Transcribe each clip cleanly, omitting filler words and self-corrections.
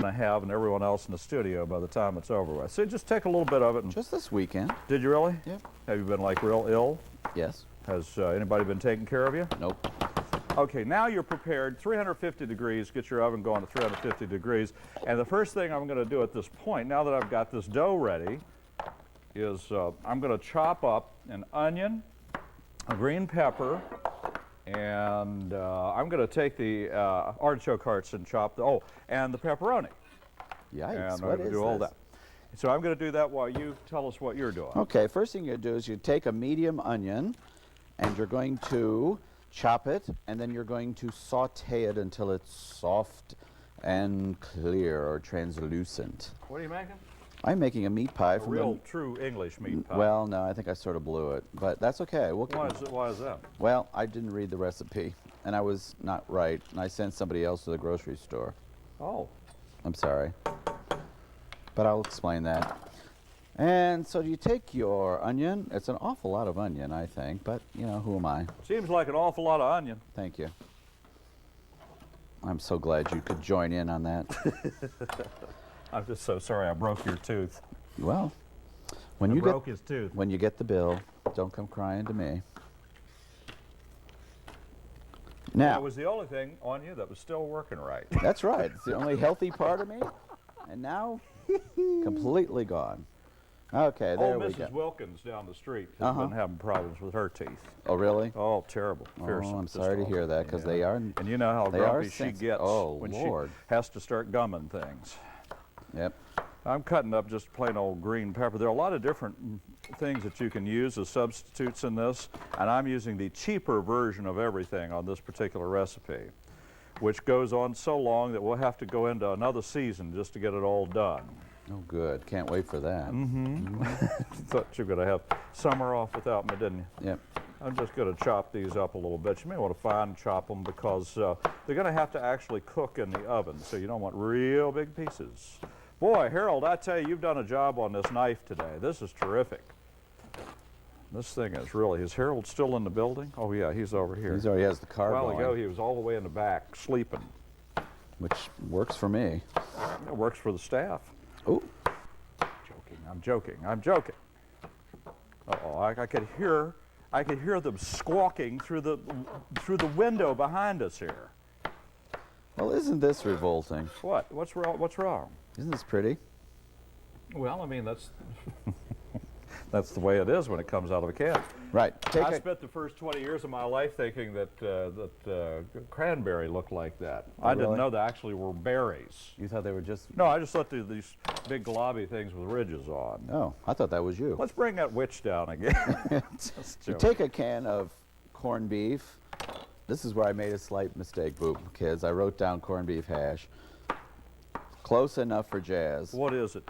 going to have and everyone else in the studio by the time it's over with. So just take a little bit of it. And just this weekend. Did you really? Yep. Have you been like real ill? Yes. Has anybody been taking care of you? Nope. Okay, now you're prepared. 350 degrees. Get your oven going to 350 degrees. And the first thing I'm going to do at this point, now that I've got this dough ready, is I'm going to chop up an onion, a green pepper, and I'm going to take the artichoke hearts and chop the, and the pepperoni. Yikes, and I'm what going to is do all this? that. So I'm going to do that while you tell us what you're doing. Okay, first thing you do is you take a medium onion and you're going to chop it, and then you're going to saute it until it's soft and clear or translucent. What are you making? I'm making a meat pie from real true English meat pie. Well, no, I think I sort of blew it, but that's okay. Why is that? Well, I didn't read the recipe, and I was not right, and I sent somebody else to the grocery store. Oh. I'm sorry. But I'll explain that. And so you take your onion. It's an awful lot of onion, I think, but, you know, who am I? Seems like an awful lot of onion. Thank you. I'm so glad you could join in on that. I'm just so sorry I broke your tooth. Well, when I you broke his tooth. When you get the bill, don't come crying to me. Now, that was the only thing on you that was still working right. That's right. It's the only healthy part of me, and now completely gone. Okay, there we go. Mrs. Wilkins down the street has been having problems with her teeth. Oh, really? Oh, terrible. Fearsome. I'm sorry to hear that, because they are. And you know how grumpy she gets when Lord. she has to start gumming things. Yep. I'm cutting up just plain old green pepper. There are a lot of different things that you can use as substitutes in this, and I'm using the cheaper version of everything on this particular recipe, which goes on so long that we'll have to go into another season just to get it all done. Oh, good. Can't wait for that. Thought you were going to have summer off without me, didn't you? Yep. I'm just going to chop these up a little bit. You may want to fine chop them because they're going to have to actually cook in the oven, so you don't want real big pieces. Boy, Harold, I tell you, you've done a job on this knife today. This is terrific. This thing is really, is Harold still in the building? Oh, yeah, he's over here. He already has the car A while going, ago, he was all the way in the back, sleeping. which works for me. It works for the staff. Ooh. I'm joking. Uh-oh, I could hear them squawking through the window behind us here. Well, isn't this revolting? What? What's wrong? Isn't this pretty? Well, I mean, that's that's the way it is when it comes out of a can. Right. I spent the first 20 years of my life thinking that cranberry looked like that. Oh, I didn't really? know they actually were berries. You thought they were just... No, I just thought they were these big globby things with ridges on. Oh, I thought that was you. Let's bring that witch down again. You take a can of corned beef. This is where I made a slight mistake, kids. I wrote down corned beef hash. Close enough for jazz. What is it?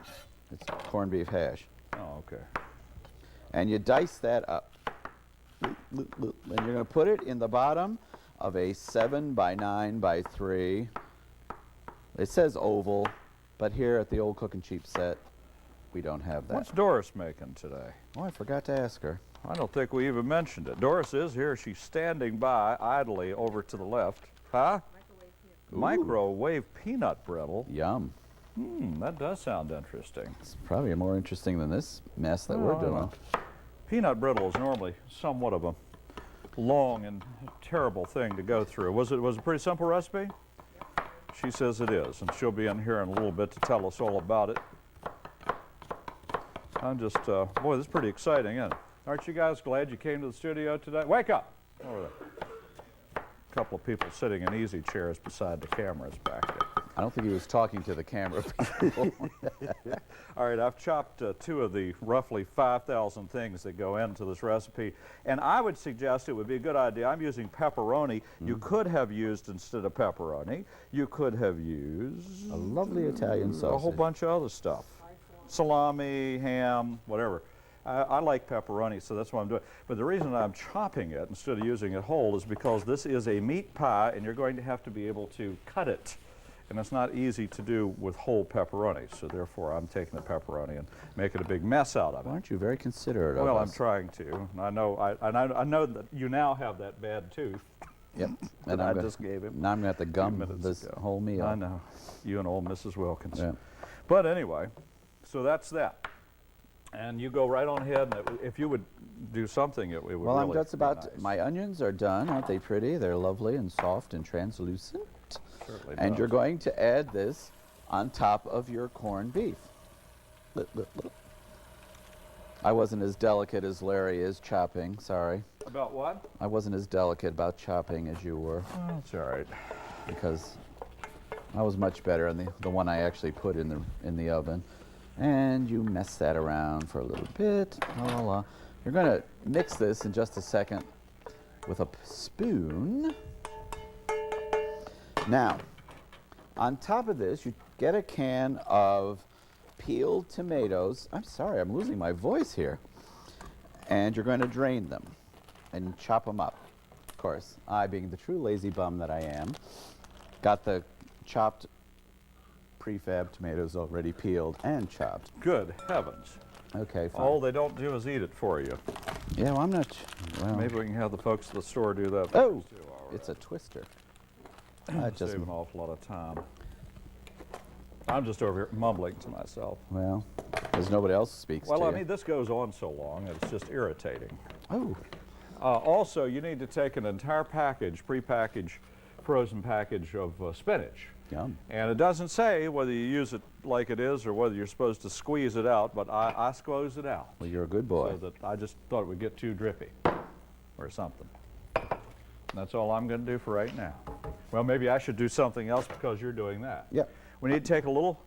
It's corned beef hash. Oh, okay. And you dice that up. And you're going to put it in the bottom of a 7 by 9 by 3. It says oval, but here at the old Cookin Cheap set, we don't have that. What's Doris making today? Oh, I forgot to ask her. I don't think we even mentioned it. Doris is here. She's standing by idly over to the left. Huh? Microwave peanut brittle. Yum. That does sound interesting. It's probably more interesting than this mess that we're doing. Peanut brittle is normally somewhat of a long and terrible thing to go through. Was it a pretty simple recipe? She says it is, and she'll be in here in a little bit to tell us all about it. I'm just, boy, this is pretty exciting, isn't it? Aren't you guys glad you came to the studio today? Wake up! Over there. A couple of people sitting in easy chairs beside the cameras back there. I don't think he was talking to the camera people. All right, I've chopped 2 of the roughly 5,000 things that go into this recipe, and I would suggest it would be a good idea. I'm using pepperoni. You could have used, instead of pepperoni, you could have used A lovely Italian sausage. a whole bunch of other stuff. Salami, ham, whatever. I like pepperoni, so that's what I'm doing. But the reason I'm chopping it instead of using it whole is because this is a meat pie, and you're going to have to be able to cut it. And it's not easy to do with whole pepperoni, so therefore I'm taking the pepperoni and making a big mess out of it. Aren't you very considerate of Well, us? I'm trying to. I know that you now have that bad tooth. Yep. that I just gave him. Now I'm going to have to gum minutes this ago. whole meal. I know. You and old Mrs. Wilkins. Yeah. But anyway, so that's that. And you go right on ahead, and if you would do something, it would Well, really I'm just about be nice. my onions are done. Aren't they pretty? They're lovely and soft and translucent. Certainly And does. you're going to add this on top of your corned beef. Look, look, look. I wasn't as delicate as Larry is chopping. Sorry. About what? I wasn't as delicate about chopping as you were, Oh, that's all right. because I was much better on the one I actually put in the oven. And you mess that around for a little bit. La, la, la. You're going to mix this in just a second with a spoon. Now, on top of this, you get a can of peeled tomatoes. I'm sorry, I'm losing my voice here. And you're going to drain them and chop them up. Of course, I, being the true lazy bum that I am, got the chopped prefab tomatoes already peeled and chopped. Good heavens. Okay, fine. All they don't do is eat it for you. Yeah, well, I'm not. Well, Maybe we can have the folks at the store do that. Oh, for us, too, all right. it's a twister. That just, Save an awful lot of time. I'm just over here mumbling to myself. well, there's nobody else who speaks Well, to I you. mean, this goes on so long, it's just irritating. Oh, Also, you need to take an entire package, pre-packaged, frozen package of spinach. yum. And it doesn't say whether you use it like it is or whether you're supposed to squeeze it out, but I squeeze it out. Well, you're a good boy. So that I just thought it would get too drippy or something. And that's all I'm going to do for right now. Well, maybe I should do something else because you're doing that. Yep. We need to take a little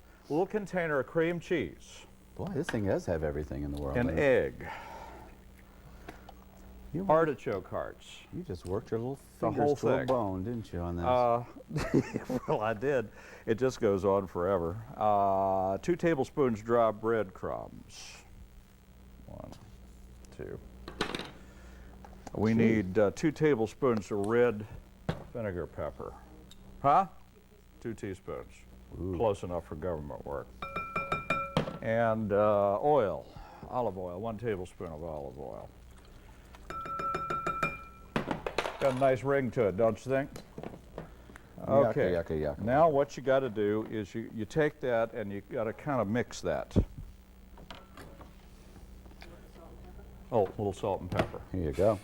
container of cream cheese, Boy, this thing does have everything in the world. an in it. egg, You, artichoke hearts. you just worked your little The fingers whole to a thing. bone, didn't you, on this? Well, I did. It just goes on forever. 2 tablespoons dry breadcrumbs. 1, 2. We need 2 tablespoons of red vinegar pepper. Huh? 2 teaspoons. Ooh. Close enough for government work. And oil, olive oil, 1 tablespoon of olive oil. Got a nice ring to it, don't you think? Okay. Yucca, yucca, yucca. Now what you got to do is you take that and you got to kind of mix that. Oh, a little salt and pepper. Here you go.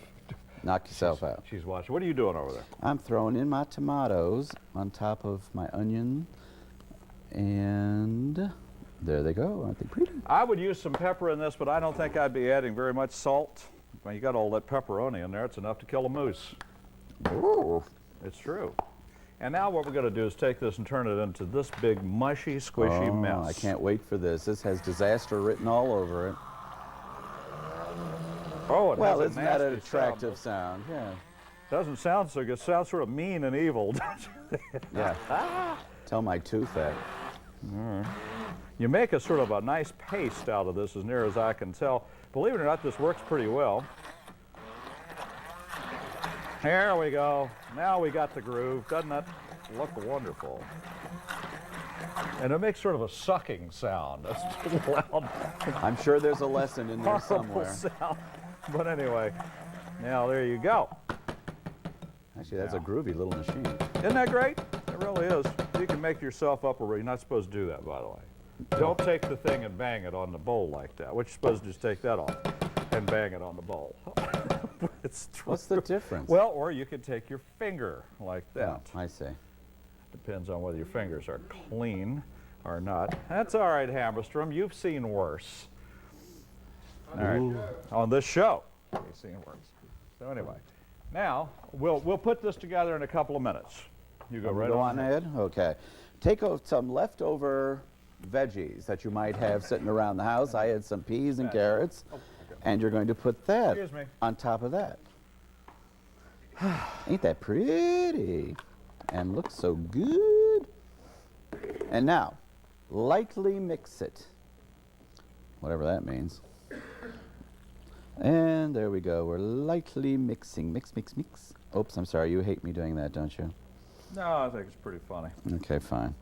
Knock yourself out. She's watching. What are you doing over there? I'm throwing in my tomatoes on top of my onion, and there they go. Aren't they pretty? I would use some pepper in this, but I don't think I'd be adding very much salt. Well, you got all that pepperoni in there. It's enough to kill a moose. Ooh. It's true. And now what we're going to do is take this and turn it into this big, mushy, squishy mess. I can't wait for this. This has disaster written all over it. Oh, it Well, has a isn't that an nasty attractive sound? Yeah. Doesn't sound so good. Sounds sort of mean and evil. Yeah. Tell my tooth that. You make a sort of a nice paste out of this, as near as I can tell. Believe it or not, this works pretty well. Here we go. Now we got the groove. Doesn't that look wonderful? And it makes sort of a sucking sound. That's loud, I'm sure there's a lesson in there horrible somewhere. sound. But anyway, now there you go. Actually, that's a groovy little machine. Isn't that great? It really is. You can make yourself up a ring. You're not supposed to do that, by the way. Don't take the thing and bang it on the bowl like that. What you're supposed to do is take that off and bang it on the bowl. It's true. What's the difference? Well, or you could take your finger like that. Oh, I see. Depends on whether your fingers are clean or not. That's all right, Hammerstrom. You've seen worse. All right. On this show, you've seen worse. So anyway, now we'll put this together in a couple of minutes. You go right Go on. on ahead. Okay. Take some leftover veggies that you might have sitting around the house. I had some peas and carrots, and you're going to put that Excuse me. on top of that. Ain't that pretty? And looks so good. And now, lightly mix it. Whatever that means. And there we go. We're lightly mixing. Mix, mix, mix. Oops, I'm sorry. You hate me doing that, don't you? No, I think it's pretty funny. Okay, fine.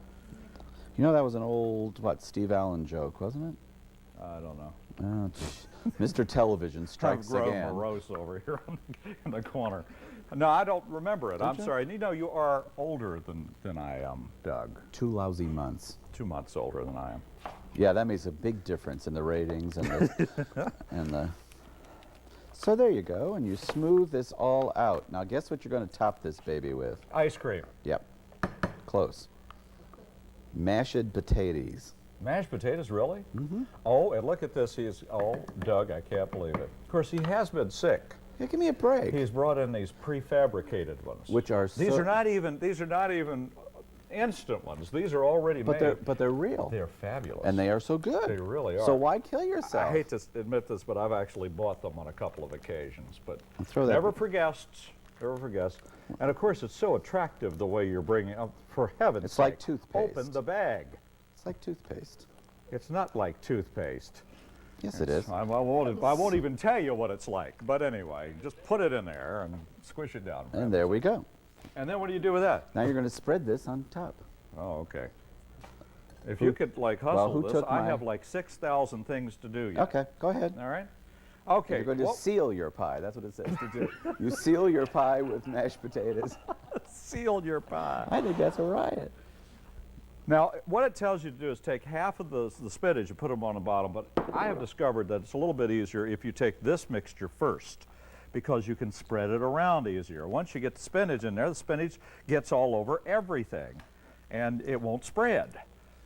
You know that was an old, Steve Allen joke, wasn't it? I don't know. Oh, Mr. Television strikes I'm growing again. morose over here in the corner. No, I don't remember it. Don't I'm you? sorry. You know, you are older than I am, Doug. 2 lousy months. 2 months older than I am. Yeah, that makes a big difference in the ratings and the, and the. So there you go, and you smooth this all out. Now guess what you're going to top this baby with? Ice cream. Yep, close. Mashed potatoes. Mashed potatoes, really? Mm-hmm. Oh, and look at this. Doug, I can't believe it. Of course, he has been sick. Yeah, give me a break. He's brought in these prefabricated ones. Which are These are not even instant ones. These are already made. But they're real. They're fabulous. And they are so good. They really are. So why kill yourself? I hate to admit this, but I've actually bought them on a couple of occasions. But Throw that- never for guests. Never for guests. And of course, it's so attractive the way you're bringing up. For heaven's It's sake, like toothpaste. open the bag. It's like toothpaste. It's not like toothpaste. Yes, it is. I won't even tell you what it's like. But anyway, just put it in there and squish it down. And there we go. And then what do you do with that? Now you're going to spread this on top. Oh, okay. If you could like hustle who this, took I my- have like 6,000 things to do yet. Okay, go ahead. All right. Okay. You're going to well, seal your pie. That's what it says to do. You seal your pie with mashed potatoes. seal your pie. I think that's a riot. Now, what it tells you to do is take half of the spinach and put them on the bottom, but I have discovered that it's a little bit easier if you take this mixture first, because you can spread it around easier. Once you get the spinach in there, the spinach gets all over everything, and it won't spread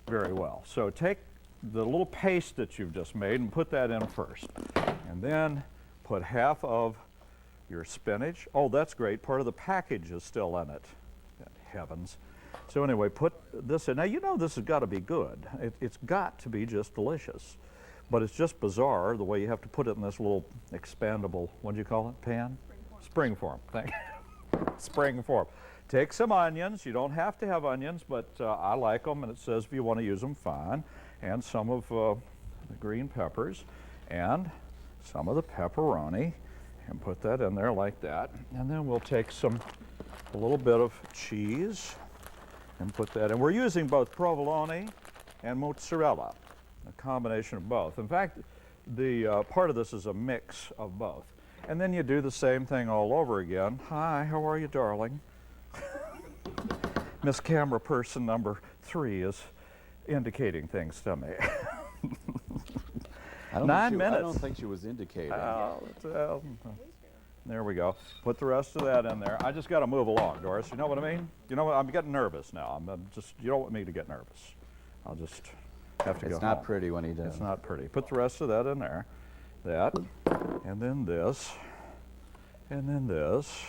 very well. So take the little paste that you've just made and put that in first, and then put half of your spinach. Oh, that's great. Part of the package is still in it. Good heavens. So anyway, put this in. Now, you know this has got to be good. It's got to be just delicious. But it's just bizarre the way you have to put it in this little expandable, what do you call it, pan? Springform. Thank you. Springform. Take some onions. You don't have to have onions, but I like them, and it says if you want to use them, fine. And some of the green peppers, and some of the pepperoni, and put that in there like that. And then we'll take a little bit of cheese, and put that in. We're using both provolone and mozzarella, a combination of both. In fact, the part of this is a mix of both. And then you do the same thing all over again. Hi, how are you, darling? Miss Camera Person number 3 is indicating things to me. I don't 9 think minutes. I don't think she was indicating. There we go. Put the rest of that in there. I just got to move along, Doris. You know what I mean? You know what? I'm getting nervous now. You don't want me to get nervous. I'll just have to go It's not home. pretty when he does. It's not pretty. Put the rest of that in there. That, and then this, and then this.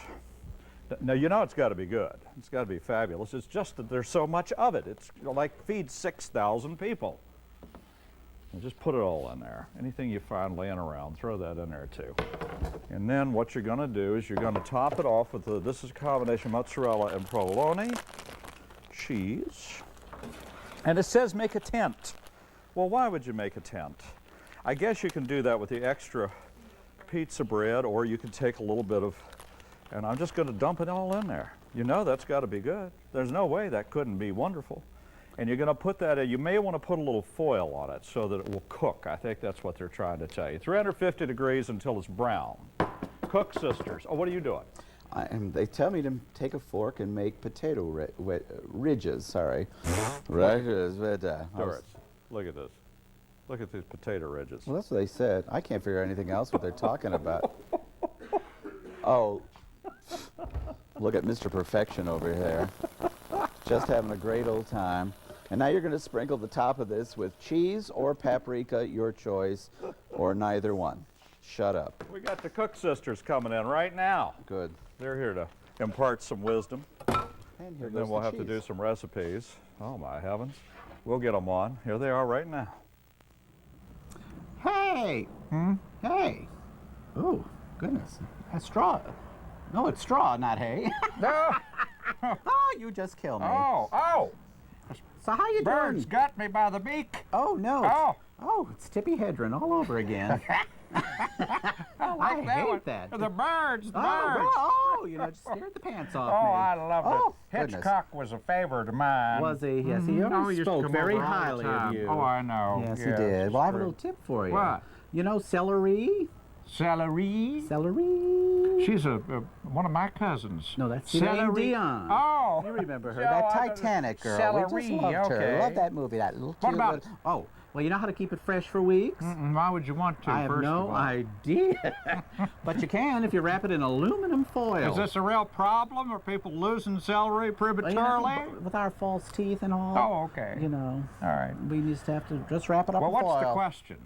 Now, you know it's got to be good. It's got to be fabulous. It's just that there's so much of it. It's like feed 6,000 people. And just put it all in there. Anything you find laying around, throw that in there too. And then what you're going to do is you're going to top it off with this is a combination of mozzarella and provolone, cheese. And it says make a tent. Well, why would you make a tent? I guess you can do that with the extra pizza bread, or you can take a little bit of, and I'm just going to dump it all in there. You know that's got to be good. There's no way that couldn't be wonderful. And you're going to put that in. You may want to put a little foil on it so that it will cook. I think that's what they're trying to tell you. 350 degrees until it's brown. Cook, sisters. Oh, what are you doing? They tell me to take a fork and make potato ridges. Sorry. Ridges. Doris, look at this. Look at these potato ridges. Well, that's what they said. I can't figure out anything else what they're talking about. Oh, look at Mr. Perfection over here. Just having a great old time. And now you're going to sprinkle the top of this with cheese or paprika, your choice, or neither one. Shut up. We got the Cook sisters coming in right now. Good. They're here to impart some wisdom. And here And goes then we'll the have to do cheese. some recipes. Oh, my heavens. We'll get them on. Here they are right now. Hey! Hey! Oh, goodness. That's straw. No, it's straw, not hay. No! Oh, you just killed me. Oh! So how you Birds doing? got me by the beak. Oh, no. Oh! Oh, it's Tippy Hedron all over again. I hate that. The birds, the Oh, you know, just scared the pants off me. Oh, I loved Oh, it. goodness. Hitchcock was a favorite of mine. Was he? Yes, he Oh, always he used to spoke come very over all the highly of time. you. Oh, I know. Yes, he Yes, did. it's Well, I have a true. little tip for you. What? You know celery? Celery. Celery. She's one of my cousins. No, that's Celine Dion. Oh. You remember her, So that I- Titanic girl. We just Celery, loved her. okay. Love that movie. That little What cute about- little- Oh, well, you know how to keep it fresh for weeks? Why would you want to? I have first no of all? idea. But you can if you wrap it in aluminum foil. Is this a real problem? Are people losing celery Well, you know, prematurely? with our false teeth and all? Oh, okay. You know, All right. we just have to just wrap it up Well, in what's foil. the question?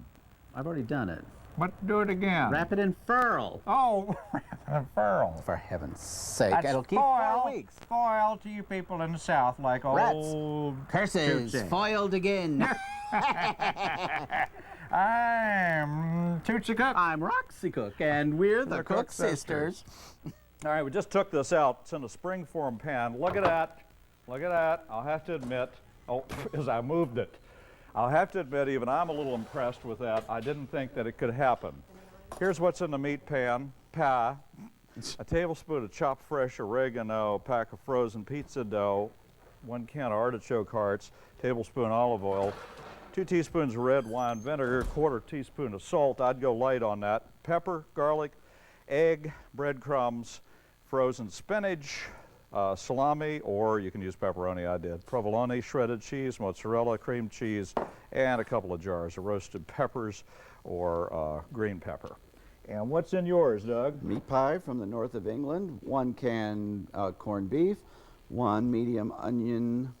I've already done it. What? Do it again. Wrap it in furl. Oh, furl. For heaven's sake, That's it'll keep foil. 4 weeks. Foil to you people in the South, like Rats. old Curses, Tootsie. foiled again. I'm Tootsie Cook. I'm Roxy Cook, and we're the The Cook Cook Sisters. All right, we just took this out. It's in a springform pan. Look at that. Look at that. I'll have to admit, as I moved it, I'll have to admit even I'm a little impressed with that. I didn't think that it could happen. Here's what's in the meat pan. Pie, a tablespoon of chopped fresh oregano, a pack of frozen pizza dough, 1 can of artichoke hearts, tablespoon olive oil, 2 teaspoons of red wine vinegar, 1/4 teaspoon of salt. I'd go light on that. Pepper, garlic, egg, breadcrumbs, frozen spinach, salami, or you can use pepperoni, I did. Provolone, shredded cheese, mozzarella, cream cheese, and a couple of jars of roasted peppers or green pepper. And what's in yours, Doug? Meat pie from the north of England, 1 can corned beef, 1 medium onion,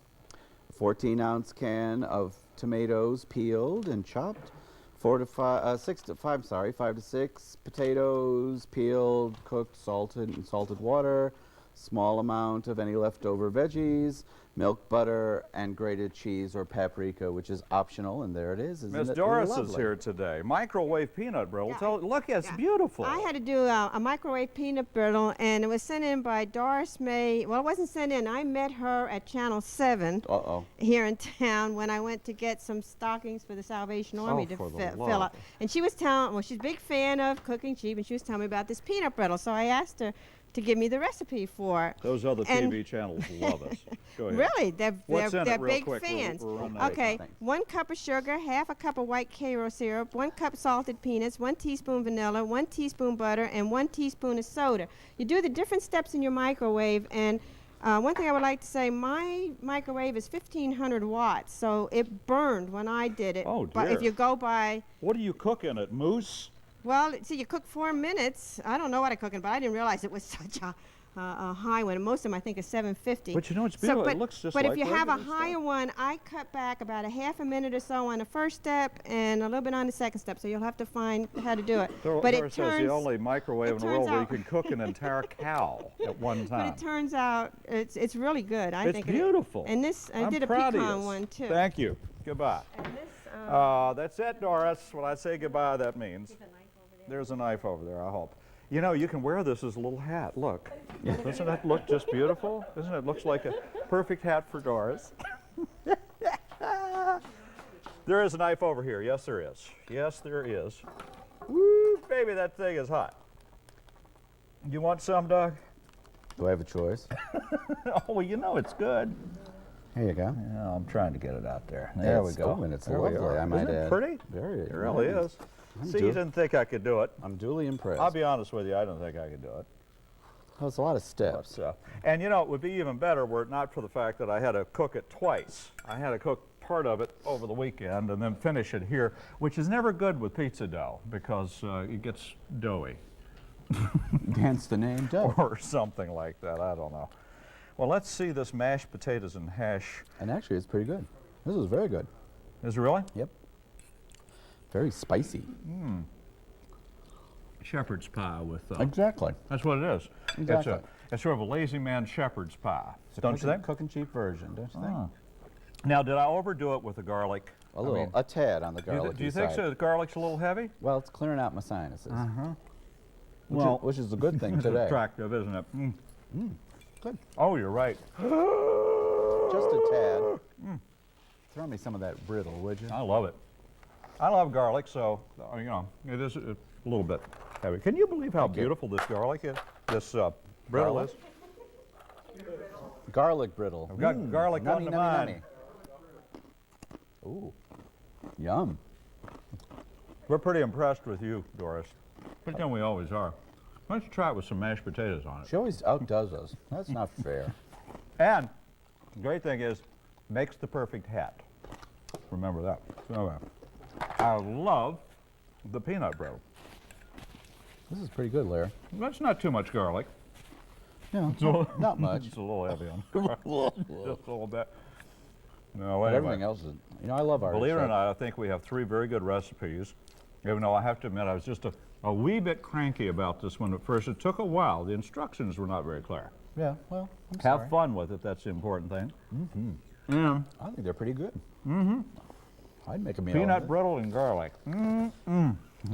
14-ounce can of tomatoes peeled and chopped, 5 to 6 potatoes peeled, cooked, salted in salted water, small amount of any leftover veggies, milk, butter, and grated cheese or paprika, which is optional, and there it is. Isn't Miss it Doris is lovely? here today. Microwave peanut brittle. Yeah, Look, it's beautiful. I had to do a microwave peanut brittle, and it was sent in by Doris May. Well, it wasn't sent in. I met her at Channel 7 Uh-oh. here in town when I went to get some stockings for the Salvation Army to for the fill love. up. And she was telling, well, she's a big fan of Cooking Cheap, and she was telling me about this peanut brittle. So I asked her to give me the recipe for it. Those other And- TV channels love us. Go ahead. Really, they're What's in they're it real big quick? fans. We're running out of Okay, time. 1 cup of sugar, 1/2 cup of white Karo syrup, 1 cup salted peanuts, 1 teaspoon vanilla, 1 teaspoon butter, and 1 teaspoon of soda. You do the different steps in your microwave, and one thing I would like to say, my microwave is 1500 watts, so it burned when I did it. Oh, But if dear. you go by, What do you cook in it? Moose? well, see, you cook 4 minutes. I don't know what I cook in, but I didn't realize it was such a high one. Most of them, I think, is 750. But you know, it's beautiful. It looks just But like if you have a regular higher stuff. one, I cut back about a 1/2 minute or so on the first step and a little bit on the second step. So you'll have to find how to do it. But it Doris says turns, the only microwave in the world turns where you out- can cook an entire cow at one but time. it turns out it's really good. I It's think beautiful. And this, I I'm did a proud of pecan you. one too. Thank you. Goodbye. And this, That's it, Doris. When I say goodbye, that means there's a knife over there, I hope. You know, you can wear this as a little hat. Look. Doesn't that look just beautiful? Doesn't it look like a perfect hat for Doris? There is a knife over here. Yes, there is. Yes, there is. Woo, baby, that thing is hot. You want some, Doug? Do I have a choice? Oh, well, you know it's good. Here you go. Yeah, I'm trying to get it out there. There we It's- go. oh, and it's There we lovely, are. I might Isn't it add. pretty? Very. It really is. See, you du- didn't think I could do it. I'm duly impressed. I'll be honest with you, I don't think I could do it. Oh, it's a lot of steps. And you know, it would be even better were it not for the fact that I had to cook it twice. I had to cook part of it over the weekend and then finish it here, which is never good with pizza dough because it gets doughy Hence the name dough. or something like that. I don't know. Well, let's see this mashed potatoes and hash. And actually, it's pretty good. This is very good. Is it really? Yep. Very spicy. Shepherd's pie with. Exactly. That's what it is. Exactly. It's sort of a lazy man shepherd's pie. Don't you think? Cookin' cheap version, don't you think? Now, did I overdo it with the garlic? A little, a tad on the Do you, garlic. do you think so? The garlic's a little heavy? Well, it's clearing out my sinuses. Well, which is a good thing It's today. attractive, isn't it? Good. Oh, you're right. Just a tad. Throw me some of that brittle, would you? I love it. I love garlic, so you know it is a little bit heavy. Can you believe how beautiful this garlic is? This brittle Garlic? is. Garlic brittle. I've got garlic on Nummy, the nummy, mind. nummy. Ooh. Yum. We're pretty impressed with you, Doris. But then we always are. Why don't you try it with some mashed potatoes on it? She always outdoes us. That's not fair. And the great thing is, makes the perfect hat. Remember that. So, I love the peanut brittle. This is pretty good, Larry. That's not too much garlic. Yeah, So- not much. It's a little heavy on just a little bit. No, But anyway. everything else is, you know, I love artichoke. Believe it or not, I think we have 3 very good recipes. Even though I have to admit, I was just a wee bit cranky about this one at first. It took a while. The instructions were not very clear. Yeah, well, I'm Have sorry. fun with it. That's the important thing. Mm-hmm. I think they're pretty good. Mm-hmm. I'd make a meal. Peanut of it. brittle and garlic.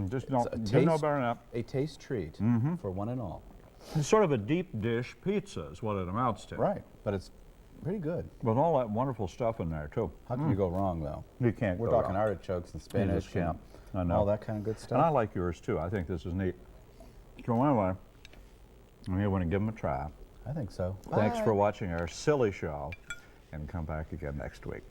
Just don't, It's a you know taste- better than that. A taste treat for one and all. It's sort of a deep dish pizza is what it amounts to. Right, but it's pretty good. With all that wonderful stuff in there, too. How can you go wrong, though? You can't We're go talking wrong. artichokes and You spinach just can't. I and know. all that kind of good And I stuff. like yours, too. I think this is neat. So anyway, I'm going to give them a try. I think so. Thanks Bye. for watching our silly show, and come back again next week.